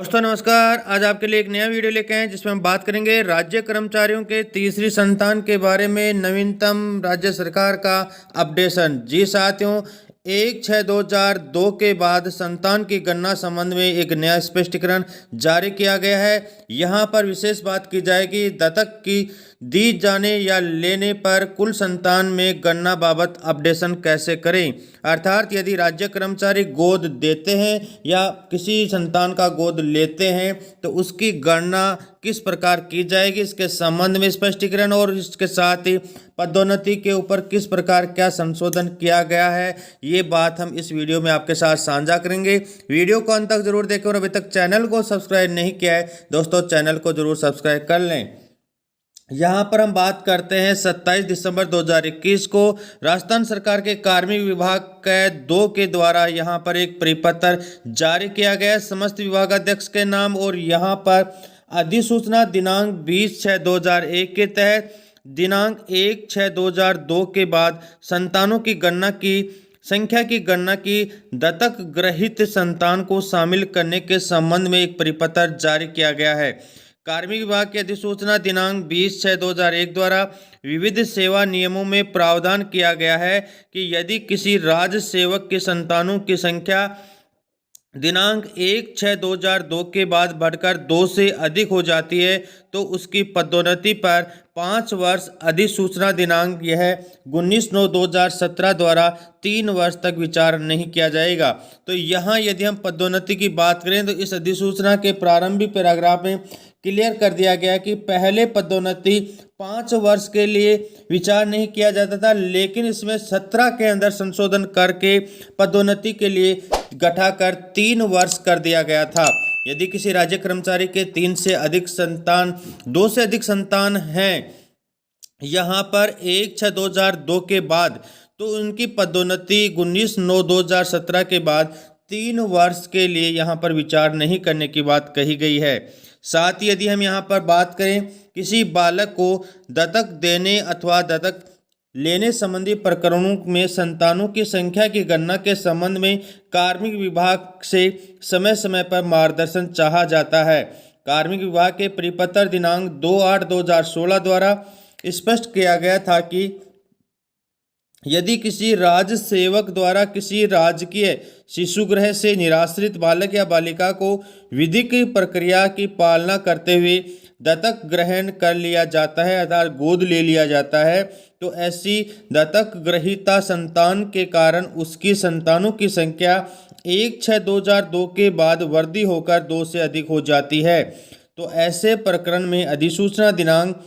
दोस्तों नमस्कार। आज आपके लिए एक नया वीडियो लेके आए हैं जिसमें हम बात करेंगे राज्य कर्मचारियों के तीसरी संतान के बारे में नवीनतम राज्य सरकार का अपडेशन। जी साथियों, 1/6/2002 के बाद संतान की गणना संबंध में एक नया स्पष्टीकरण जारी किया गया है। यहाँ पर विशेष बात की जाएगी दत्तक की दी जाने या लेने पर कुल संतान में गणना बाबत अपडेशन कैसे करें। अर्थात यदि राज्य कर्मचारी गोद देते हैं या किसी संतान का गोद लेते हैं तो उसकी गणना किस प्रकार की जाएगी, इसके संबंध में स्पष्टीकरण और इसके साथ ही पदोन्नति के ऊपर किस प्रकार क्या संशोधन किया गया है, ये बात हम इस वीडियो में आपके साथ साझा करेंगे। वीडियो को अंत तक जरूर देखें और अभी तक चैनल को सब्सक्राइब नहीं किया है दोस्तों चैनल को जरूर सब्सक्राइब कर लें। यहाँ पर हम बात करते हैं 27 दिसंबर 2021 को राजस्थान सरकार के कार्मिक विभाग के 2 के द्वारा यहाँ पर एक परिपत्र जारी किया गया समस्त विभागाध्यक्ष के नाम, और यहाँ पर अधिसूचना दिनांक 20/6/2001 के तहत दिनांक 1/6/2002 के बाद संतानों की गणना की संख्या की गणना की दत्तक ग्रहित संतान को शामिल करने के संबंध में एक परिपत्र जारी किया गया है। कार्मिक विभाग की अधिसूचना दिनांक 20/6/2001 द्वारा विविध सेवा नियमों में प्रावधान किया गया है कि यदि किसी राज्य सेवक के संतानों की संख्या दिनांक 1/6/2002 के बाद बढ़कर 2 से अधिक हो जाती है तो उसकी पदोन्नति पर 5 वर्ष अधिसूचना दिनांक यह 19/9/2017 द्वारा 3 वर्ष तक विचार नहीं किया जाएगा। तो यहाँ यदि हम पदोन्नति की बात करें तो इस अधिसूचना के प्रारंभिक पैराग्राफ में क्लियर कर दिया गया कि पहले पदोन्नति 5 वर्ष के लिए विचार नहीं किया जाता था, लेकिन इसमें 17 के अंदर संशोधन करके पदोन्नति के लिए घटाकर 3 वर्ष कर दिया गया था। यदि किसी राज्य कर्मचारी के 2 से अधिक संतान हैं यहाँ पर 1/6/2002 के बाद तो उनकी पदोन्नति 19/9/2017 के बाद 3 वर्ष के लिए यहाँ पर विचार नहीं करने की बात कही गई है। साथ ही यदि हम यहाँ पर बात करें किसी बालक को दत्तक देने अथवा दत्तक लेने संबंधी प्रकरणों में संतानों की संख्या की गणना के संबंध में कार्मिक विभाग से समय समय पर मार्गदर्शन चाहा जाता है। कार्मिक विभाग के परिपत्र दिनांक 2/8/2016 द्वारा स्पष्ट किया गया था कि यदि किसी राज्य सेवक द्वारा किसी राजकीय शिशुगृह से निराश्रित बालक या बालिका को विधिक प्रक्रिया की पालना करते हुए दत्तक ग्रहण कर लिया जाता है अर्थात गोद ले लिया जाता है तो ऐसी दत्तक ग्रहीता संतान के कारण उसकी संतानों की संख्या 1/6/2002 के बाद वृद्धि होकर 2 से अधिक हो जाती है। तो ऐसे प्रकरण में अधिसूचना दिनांक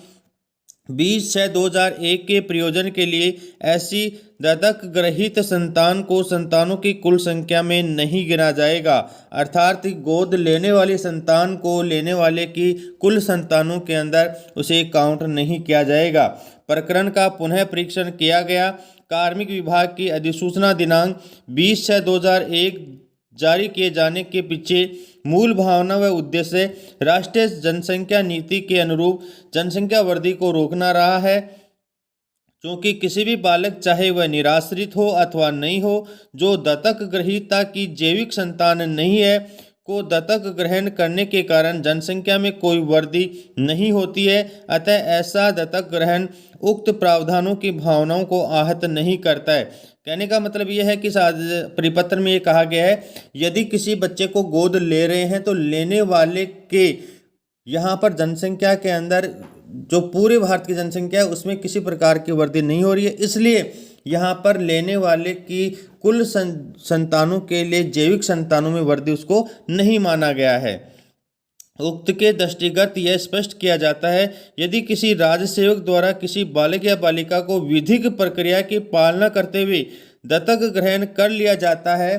20/6/2001 के प्रयोजन के लिए ऐसी दत्तक ग्रहित संतान को संतानों की कुल संख्या में नहीं गिना जाएगा, अर्थात गोद लेने वाली संतान को लेने वाले की कुल संतानों के अंदर उसे काउंट नहीं किया जाएगा। प्रकरण का पुनः परीक्षण किया गया। कार्मिक विभाग की अधिसूचना दिनांक 20/6/2001 जारी किए जाने के पीछे मूल भावना व उद्देश्य राष्ट्रीय जनसंख्या नीति के अनुरूप जनसंख्या वृद्धि को रोकना रहा है, क्योंकि किसी भी बालक चाहे वह निराश्रित हो अथवा नहीं हो जो दत्तक ग्रहीता की जैविक संतान नहीं है को दत्तक ग्रहण करने के कारण जनसंख्या में कोई वृद्धि नहीं होती है। अतः ऐसा दत्तक ग्रहण उक्त प्रावधानों की भावनाओं को आहत नहीं करता है। कहने का मतलब यह है कि परिपत्र में ये कहा गया है यदि किसी बच्चे को गोद ले रहे हैं तो लेने वाले के यहाँ पर जनसंख्या के अंदर जो पूरे भारत की जनसंख्या है उसमें किसी प्रकार की वृद्धि नहीं हो रही है, इसलिए यहाँ पर लेने वाले की कुल संतानों के लिए जैविक संतानों में वृद्धि उसको नहीं माना गया है। उक्त के दृष्टिगत यह स्पष्ट किया जाता है यदि किसी राज्य सेवक द्वारा किसी बालक या बालिका को विधिक प्रक्रिया की पालना करते हुए दत्तक ग्रहण कर लिया जाता है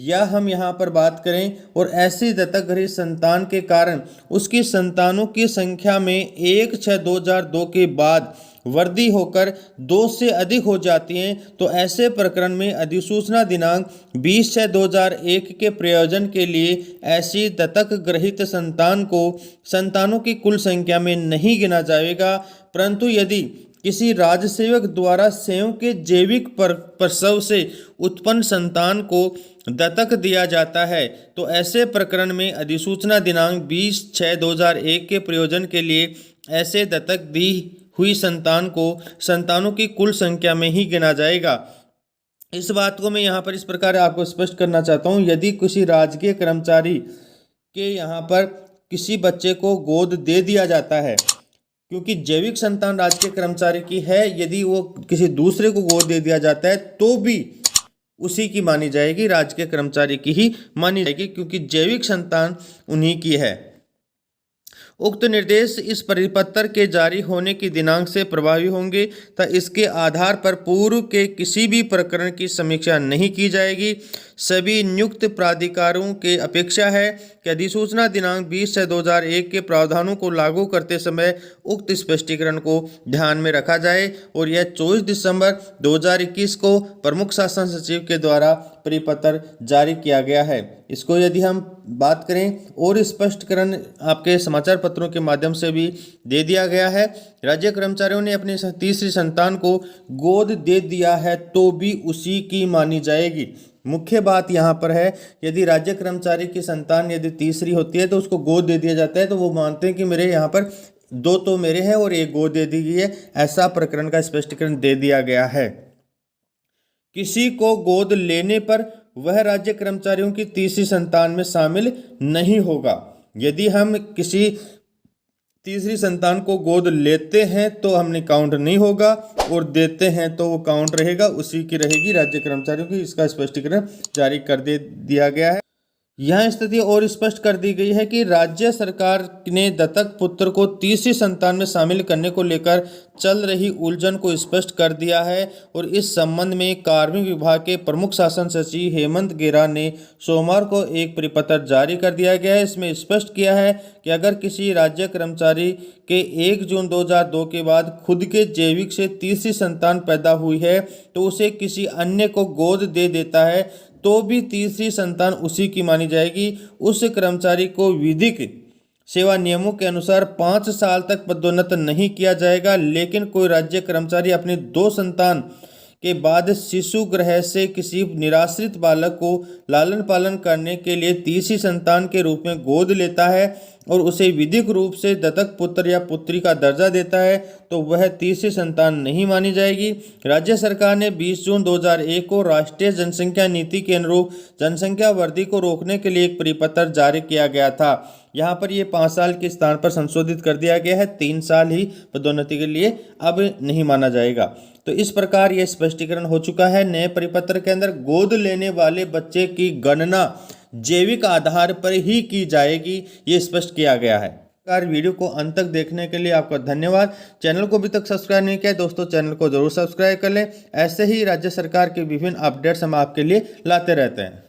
या हम यहाँ पर बात करें और ऐसी दत्तक ग्रहित संतान के कारण उसकी संतानों की संख्या में 1/6/2002 के बाद वृद्धि होकर 2 से अधिक हो जाती हैं तो ऐसे प्रकरण में अधिसूचना दिनांक 20/6/2001 के प्रयोजन के लिए ऐसी दत्तक ग्रहित संतान को संतानों की कुल संख्या में नहीं गिना जाएगा, परंतु यदि किसी राजसेवक द्वारा स्वयं के जैविक प्रसव से उत्पन्न संतान को दत्तक दिया जाता है तो ऐसे प्रकरण में अधिसूचना दिनांक 20/6/2001 के प्रयोजन के लिए ऐसे दत्तक दी हुई संतानों की कुल संख्या में ही गिना जाएगा। इस बात को मैं यहाँ पर इस प्रकार आपको स्पष्ट करना चाहता हूँ, यदि किसी राजकीय कर्मचारी के यहाँ पर किसी बच्चे को गोद दे दिया जाता है, क्योंकि जैविक संतान राजकीय कर्मचारी की है, यदि वो किसी दूसरे को गोद दे दिया जाता है तो भी उसी की मानी जाएगी, राजकीय कर्मचारी की ही मानी जाएगी, क्योंकि जैविक संतान उन्हीं की है। उक्त निर्देश इस परिपत्र के जारी होने की दिनांक से प्रभावी होंगे तथा इसके आधार पर पूर्व के किसी भी प्रकरण की समीक्षा नहीं की जाएगी। सभी नियुक्त प्राधिकारों के अपेक्षा है कि अधिसूचना दिनांक 20/6/2001 के प्रावधानों को लागू करते समय उक्त स्पष्टीकरण को ध्यान में रखा जाए और यह 24 दिसंबर 2021 को प्रमुख शासन सचिव के द्वारा परिपत्र जारी किया गया है। इसको यदि हम बात करें और स्पष्टीकरण आपके समाचार पत्रों के माध्यम से भी दे दिया गया है। राज्य कर्मचारियों ने अपनी तीसरी संतान को गोद दे दिया है तो भी उसी की मानी जाएगी। मुख्य बात यहाँ पर है, यदि राज्य कर्मचारी की संतान यदि तीसरी होती है तो उसको गोद दे दिया जाता है तो वो मानते हैं कि मेरे यहाँ पर 2 तो मेरे हैं और 1 गोद दे दी गई है, ऐसा प्रकरण का स्पष्टीकरण दे दिया गया है। किसी को गोद लेने पर वह राज्य कर्मचारियों की तीसरी संतान में शामिल नहीं होगा। यदि हम किसी तीसरी संतान को गोद लेते हैं तो हमने काउंट नहीं होगा और देते हैं तो वो काउंट रहेगा, उसी की रहेगी राज्य कर्मचारियों की। इसका स्पष्टीकरण जारी कर दिया गया है। यह स्थिति और स्पष्ट कर दी गई है कि राज्य सरकार ने दत्तक पुत्र को तीसरी संतान में शामिल करने को लेकर चल रही उलझन को स्पष्ट कर दिया है और इस संबंध में कार्मिक विभाग के प्रमुख शासन सचिव हेमंत गेरा ने सोमवार को एक परिपत्र जारी कर दिया गया है। इसमें स्पष्ट किया है कि अगर किसी राज्य कर्मचारी के 1 जून 2002 के बाद खुद के जैविक से तीसरी संतान पैदा हुई है तो उसे किसी अन्य को गोद दे देता है तो भी तीसरी संतान उसी की मानी जाएगी। उस कर्मचारी को विधिक सेवा नियमों के अनुसार 5 साल तक पदोन्नत नहीं किया जाएगा, लेकिन कोई राज्य कर्मचारी अपनी 2 संतान के बाद शिशु गृह से किसी निराश्रित बालक को लालन पालन करने के लिए तीसरी संतान के रूप में गोद लेता है और उसे विधिक रूप से दत्तक पुत्र या पुत्री का दर्जा देता है तो वह तीसरी संतान नहीं मानी जाएगी। राज्य सरकार ने 20 जून 2001 को राष्ट्रीय जनसंख्या नीति के अनुरूप जनसंख्या वृद्धि को रोकने के लिए एक परिपत्र जारी किया गया था। यहाँ पर ये 5 साल के स्थान पर संशोधित कर दिया गया है, 3 साल ही पदोन्नति के लिए अब नहीं माना जाएगा। तो इस प्रकार यह स्पष्टीकरण हो चुका है। नए परिपत्र के अंदर गोद लेने वाले बच्चे की गणना जैविक आधार पर ही की जाएगी, ये स्पष्ट किया गया है। वीडियो को अंत तक देखने के लिए आपका धन्यवाद। चैनल को अभी तक सब्सक्राइब नहीं किया दोस्तों, चैनल को जरूर सब्सक्राइब कर लें। ऐसे ही राज्य सरकार के विभिन्न अपडेट्स हम आपके लिए लाते रहते हैं।